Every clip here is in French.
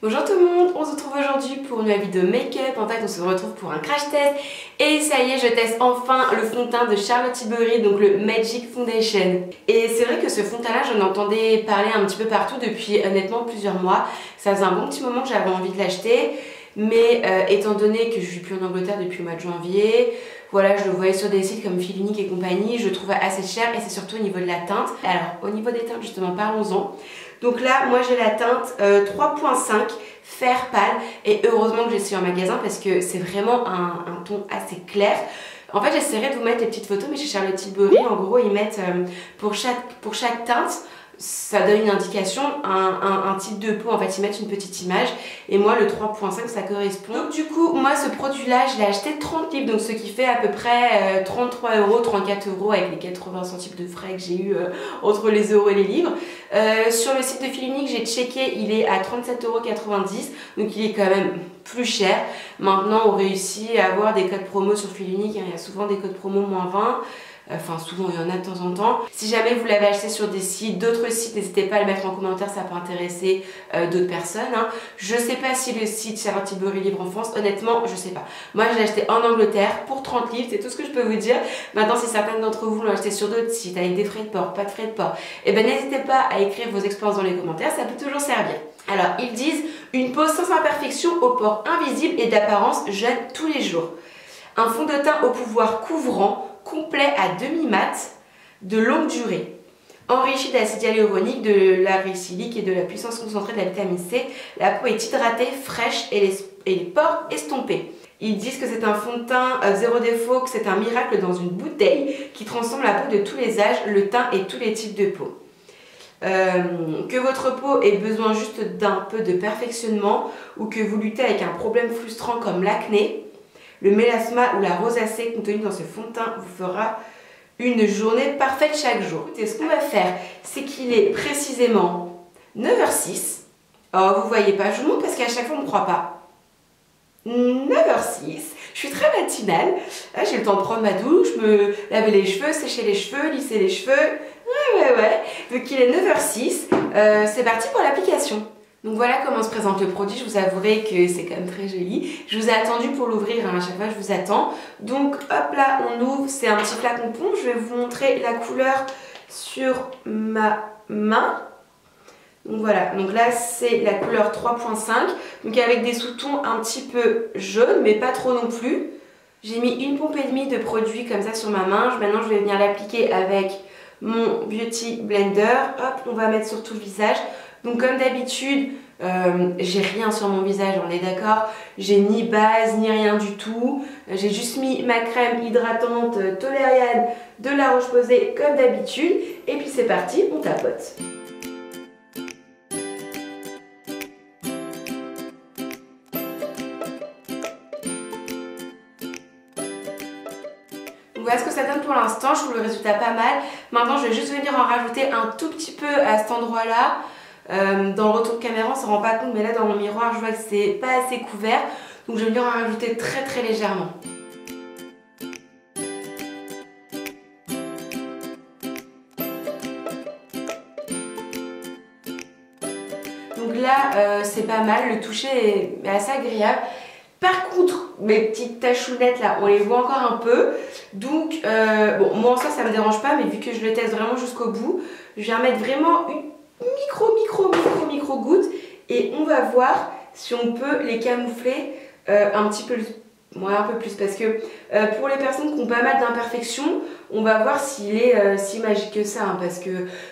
Bonjour tout le monde, on se retrouve aujourd'hui pour une nouvelle vidéo make-up. En fait, on se retrouve pour un crash test. Et ça y est, je teste enfin le fond de teint de Charlotte Tilbury, donc le Magic Foundation. Et c'est vrai que ce fond de teint-là, j'en entendais parler un petit peu partout depuis honnêtement plusieurs mois. Ça faisait un bon petit moment que j'avais envie de l'acheter. Mais étant donné que je suis plus en Angleterre depuis le mois de janvier, voilà, je le voyais sur des sites comme Fil Unique et compagnie, je le trouvais assez cher et c'est surtout au niveau de la teinte. Alors, au niveau des teintes, justement, parlons-en. Donc là, moi j'ai la teinte 3.5 fer pâle et heureusement que j'ai essayé en magasin parce que c'est vraiment un ton assez clair. En fait, j'essaierai de vous mettre les petites photos, mais chez Charlotte Tilbury, en gros, ils mettent pour chaque teinte, ça donne une indication, un type de peau. En fait, ils mettent une petite image et moi, le 3.5, ça correspond. Donc du coup, moi, ce produit-là, je l'ai acheté 30 livres, donc ce qui fait à peu près 33 €, 34 € avec les 80 centimes de frais que j'ai eu entre les euros et les livres. Sur le site de Fil Unique, j'ai checké, il est à 37,90 €, donc il est quand même plus cher. Maintenant, on réussit à avoir des codes promo sur Fil Unique, hein. Il y a souvent des codes promo -20. Enfin, souvent, il y en a de temps en temps. Si jamais vous l'avez acheté sur des sites, d'autres sites, n'hésitez pas à le mettre en commentaire, ça peut intéresser d'autres personnes, hein. Je sais pas si le site Charlotte Tilbury livre en France, honnêtement, je sais pas. Moi, je l'ai acheté en Angleterre pour 30 livres, c'est tout ce que je peux vous dire. Maintenant, si certains d'entre vous l'ont acheté sur d'autres sites, avec des frais de port, pas de frais de port, et ben n'hésitez pas à écrire vos expériences dans les commentaires, ça peut toujours servir. Alors, ils disent une peau sans imperfection, aux pores invisibles et d'apparence jeune tous les jours. Un fond de teint au pouvoir couvrant, complet à demi-mat, de longue durée. Enrichi d'acide hyaluronique, de l'argile silique et de la puissance concentrée de la vitamine C, la peau est hydratée, fraîche et les pores estompés. Ils disent que c'est un fond de teint zéro défaut, que c'est un miracle dans une bouteille qui transforme la peau de tous les âges, le teint et tous les types de peau. Que votre peau ait besoin juste d'un peu de perfectionnement ou que vous luttez avec un problème frustrant comme l'acné, le mélasma ou la rosacée contenue dans ce fond de teint vous fera une journée parfaite chaque jour. Et ce qu'on va faire, c'est qu'il est précisément 9h06. Oh, vous voyez pas, je vous montre parce qu'à chaque fois on ne me croit pas. 9h06, je suis très matinale. J'ai le temps de prendre ma douche, me laver les cheveux, sécher les cheveux, lisser les cheveux. Ouais. Donc il est 9h06, c'est parti pour l'application. Donc voilà comment se présente le produit, je vous avouerai que c'est quand même très joli. Je vous ai attendu pour l'ouvrir, hein, à chaque fois je vous attends. Donc hop là, on ouvre, c'est un petit flacon pont. Je vais vous montrer la couleur sur ma main. Donc voilà, donc là c'est la couleur 3.5, donc avec des sous-tons un petit peu jaunes, mais pas trop non plus. J'ai mis une pompe et demie de produit comme ça sur ma main. Maintenant je vais venir l'appliquer avec mon Beauty Blender. Hop, on va mettre sur tout le visage. Donc comme d'habitude, j'ai rien sur mon visage, on est d'accord. J'ai ni base, ni rien du tout. J'ai juste mis ma crème hydratante Toleriane de La Roche-Posay comme d'habitude. Et puis c'est parti, on tapote. Voilà ce que ça donne pour l'instant, je trouve le résultat pas mal. Maintenant je vais juste venir en rajouter un tout petit peu à cet endroit là. Dans le retour de caméra on ne s'en rend pas compte, mais là dans mon miroir je vois que c'est pas assez couvert, donc je vais venir en rajouter très légèrement. Donc là c'est pas mal, le toucher est assez agréable. Par contre, mes petites tachounettes là, on les voit encore un peu. Donc, bon, moi en ça me dérange pas, mais vu que je le teste vraiment jusqu'au bout, je viens mettre vraiment une micro goutte et on va voir si on peut les camoufler un petit peu, un peu plus, parce que pour les personnes qui ont pas mal d'imperfections, on va voir s'il est si magique que ça, hein, parce que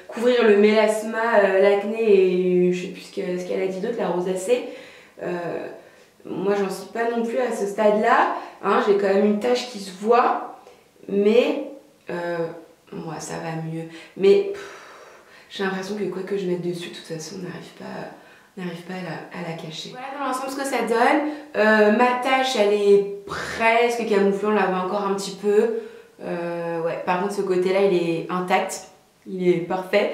couvrir le mélasma, l'acné et je sais plus ce qu'elle a dit d'autre, la rosacée, moi j'en suis pas non plus à ce stade là, hein, j'ai quand même une tache qui se voit, mais moi ça va mieux, mais j'ai l'impression que quoi que je mette dessus, de toute façon on n'arrive pas à la cacher. Voilà dans l'ensemble ce que ça donne. Ma tache elle est presque camouflée, on la voit encore un petit peu. Ouais, par contre ce côté là il est intact. Il est parfait.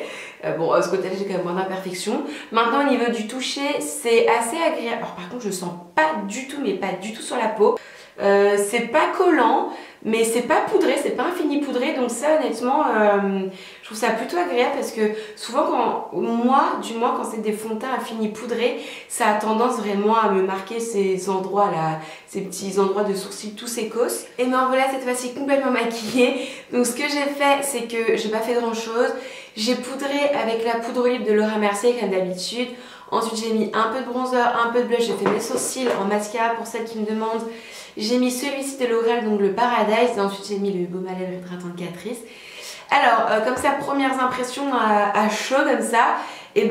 Bon, ce côté-là, j'ai quand même moins d'imperfections. Maintenant, au niveau du toucher, c'est assez agréable. Alors, par contre, je sens pas du tout, mais pas du tout sur la peau. C'est pas collant, mais c'est pas poudré, c'est pas un fini poudré, donc ça honnêtement je trouve ça plutôt agréable parce que souvent quand c'est des fonds de teint à fini poudré, ça a tendance vraiment à me marquer ces endroits là, ces petits endroits de sourcils tous sécos. Et me voilà cette fois-ci complètement maquillée. Donc ce que j'ai fait, c'est que j'ai pas fait grand chose, j'ai poudré avec la poudre olive de Laura Mercier comme d'habitude. Ensuite j'ai mis un peu de bronzer, un peu de blush, j'ai fait mes sourcils en mascara pour celles qui me demandent. J'ai mis celui-ci de L'Oréal, donc le Paradise, et ensuite j'ai mis le baume à lèvres hydratant de Catrice. Alors, comme ça, premières impressions à chaud comme ça, et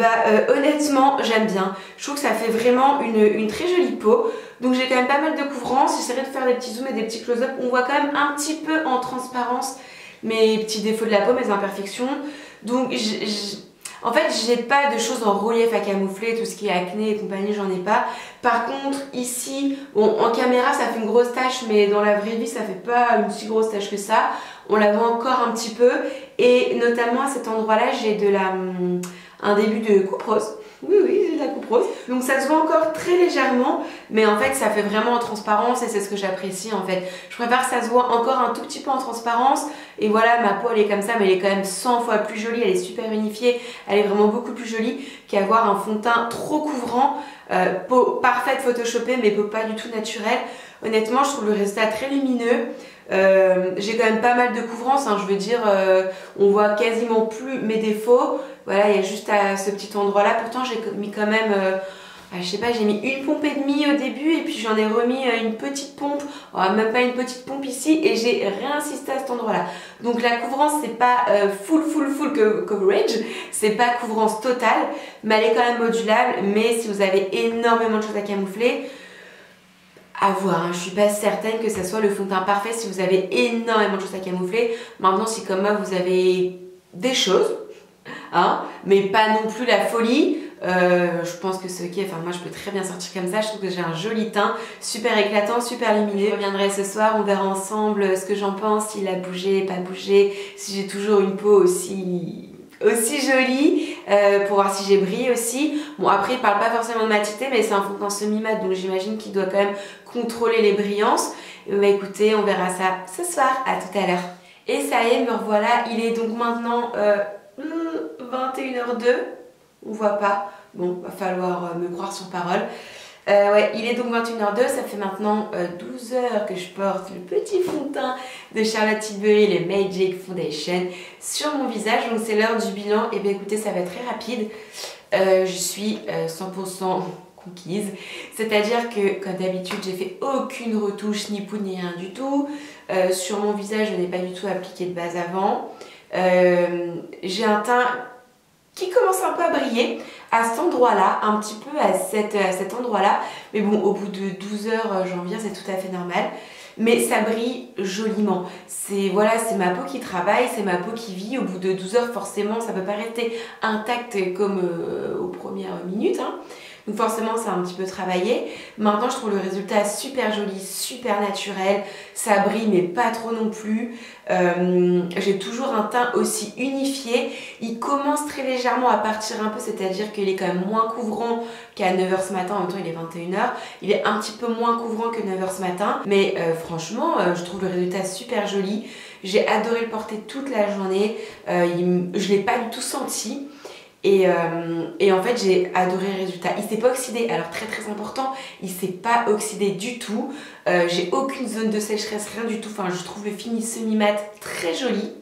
honnêtement j'aime bien. Je trouve que ça fait vraiment une très jolie peau. Donc j'ai quand même pas mal de couvrance, j'essaierai de faire des petits zooms et des petits close-up. On voit quand même un petit peu en transparence mes petits défauts de la peau, mes imperfections. Donc en fait, j'ai pas de choses en relief à camoufler, tout ce qui est acné et compagnie, j'en ai pas. Par contre, ici, bon, en caméra, ça fait une grosse tache, mais dans la vraie vie, ça fait pas une si grosse tache que ça. On la voit encore un petit peu. Et notamment à cet endroit-là, j'ai un début de coupe rose. Oui, j'ai de la coupe rose. Donc ça se voit encore très légèrement, mais en fait ça fait vraiment en transparence et c'est ce que j'apprécie en fait. Je préfère que ça se voit encore un tout petit peu en transparence. Et voilà, ma peau elle est comme ça, mais elle est quand même 100 fois plus jolie, elle est super unifiée, elle est vraiment beaucoup plus jolie qu'avoir un fond de teint trop couvrant, peau parfaite photoshopée mais peau pas du tout naturelle. Honnêtement, je trouve le résultat très lumineux. J'ai quand même pas mal de couvrance, hein, je veux dire, on voit quasiment plus mes défauts. Voilà, il y a juste à ce petit endroit là. Pourtant j'ai mis quand même, je sais pas, j'ai mis une pompe et demie au début et puis j'en ai remis une petite pompe, même pas une petite pompe ici, et j'ai réinsisté à cet endroit là. Donc la couvrance c'est pas full coverage, c'est pas couvrance totale, mais elle est quand même modulable. Mais si vous avez énormément de choses à camoufler, à voir, hein. Je suis pas certaine que ça soit le fond de teint parfait si vous avez énormément de choses à camoufler. Maintenant, si comme moi vous avez des choses, hein, mais pas non plus la folie, je pense que c'est ok. Enfin, moi je peux très bien sortir comme ça. Je trouve que j'ai un joli teint, super éclatant, super lumineux. Je reviendrai ce soir, on verra ensemble ce que j'en pense, s'il a bougé, pas bougé, si j'ai toujours une peau aussi jolie, pour voir si j'ai brillé aussi. Bon, après il parle pas forcément de matité, mais c'est un fond de teint semi-mat, donc j'imagine qu'il doit quand même contrôler les brillances. Écoutez, on verra ça ce soir, à tout à l'heure. Et ça y est, me revoilà. Il est donc maintenant 21h02, on voit pas, bon, va falloir me croire sur parole. Ouais, il est donc 21h02, ça fait maintenant 12 heures que je porte le petit fond de teint de Charlotte Tilbury, le Magic Foundation, sur mon visage. Donc c'est l'heure du bilan. Et bien écoutez, ça va être très rapide. Je suis 100% conquise, c'est-à-dire que comme d'habitude j'ai fait aucune retouche, ni poudre ni rien du tout. Sur mon visage je n'ai pas du tout appliqué de base avant. J'ai un teint qui commence un peu à briller à cet endroit là, un petit peu à cet endroit là, mais bon, au bout de 12 heures j'en viens, c'est tout à fait normal. Mais ça brille joliment. Voilà, c'est ma peau qui travaille, c'est ma peau qui vit. Au bout de 12 heures, forcément, ça peut pas rester intact comme aux premières minutes, hein. Donc forcément, ça a un petit peu travaillé. Maintenant, je trouve le résultat super joli, super naturel. Ça brille, mais pas trop non plus. J'ai toujours un teint aussi unifié. Il commence très légèrement à partir un peu, c'est-à-dire qu'il est quand même moins couvrant qu'à 9 h ce matin. En même temps, il est 21 h. Il est un petit peu moins couvrant que 9 h ce matin. Mais franchement, je trouve le résultat super joli. J'ai adoré le porter toute la journée. Je l'ai pas du tout senti. Et en fait j'ai adoré le résultat. Il s'est pas oxydé, alors très important, il s'est pas oxydé du tout. J'ai aucune zone de sécheresse, rien du tout. Enfin, je trouve le fini semi-mat très joli,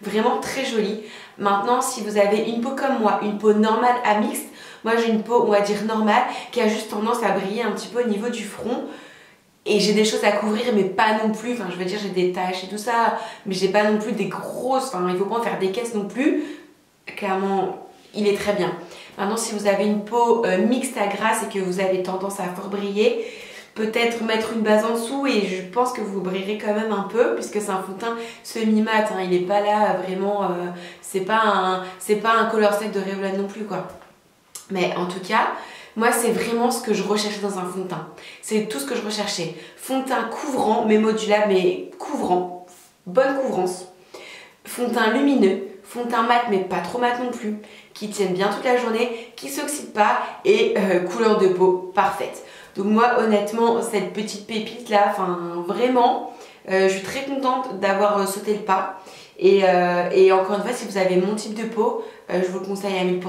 vraiment très joli. Maintenant, si vous avez une peau comme moi, une peau normale à mixte, moi j'ai une peau on va dire normale qui a juste tendance à briller un petit peu au niveau du front. Et j'ai des choses à couvrir, mais pas non plus, enfin je veux dire j'ai des taches et tout ça, mais j'ai pas non plus des grosses, enfin il faut pas en faire des caisses non plus. Clairement, il est très bien. Maintenant, si vous avez une peau mixte à grasse et que vous avez tendance à fort briller, peut-être mettre une base en dessous et je pense que vous brillerez quand même un peu puisque c'est un fond de teint semi-mat, hein, il n'est pas là vraiment, c'est pas un color sec de Revlon non plus quoi. Mais en tout cas, moi c'est vraiment ce que je recherchais dans un fond de teint. C'est tout ce que je recherchais. Fond de teint couvrant mais modulable, mais couvrant, bonne couvrance. Fond de teint lumineux, fond de teint mat mais pas trop mat non plus, qui tiennent bien toute la journée, qui s'oxydent pas et couleur de peau parfaite. Donc moi honnêtement cette petite pépite là, enfin vraiment, je suis très contente d'avoir sauté le pas. Et encore une fois, si vous avez mon type de peau, je vous le conseille à 1000%.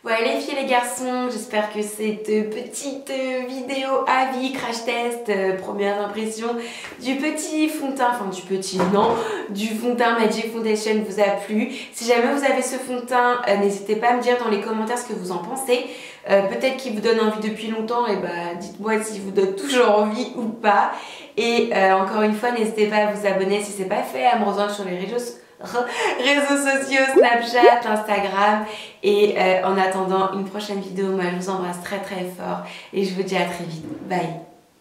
Voilà les filles et les garçons, j'espère que cette petite vidéo avis, crash test, premières impressions du petit fond de teint, enfin du petit non, du fond de teint Magic Foundation vous a plu. Si jamais vous avez ce fond de teint, n'hésitez pas à me dire dans les commentaires ce que vous en pensez. Peut-être qu'il vous donne envie depuis longtemps, et bah dites-moi s'il vous donne toujours envie ou pas. Et encore une fois, n'hésitez pas à vous abonner si c'est pas fait, à me rejoindre sur les réseaux sociaux, Snapchat, Instagram. Et en attendant une prochaine vidéo, moi je vous embrasse très très fort et je vous dis à très vite. Bye.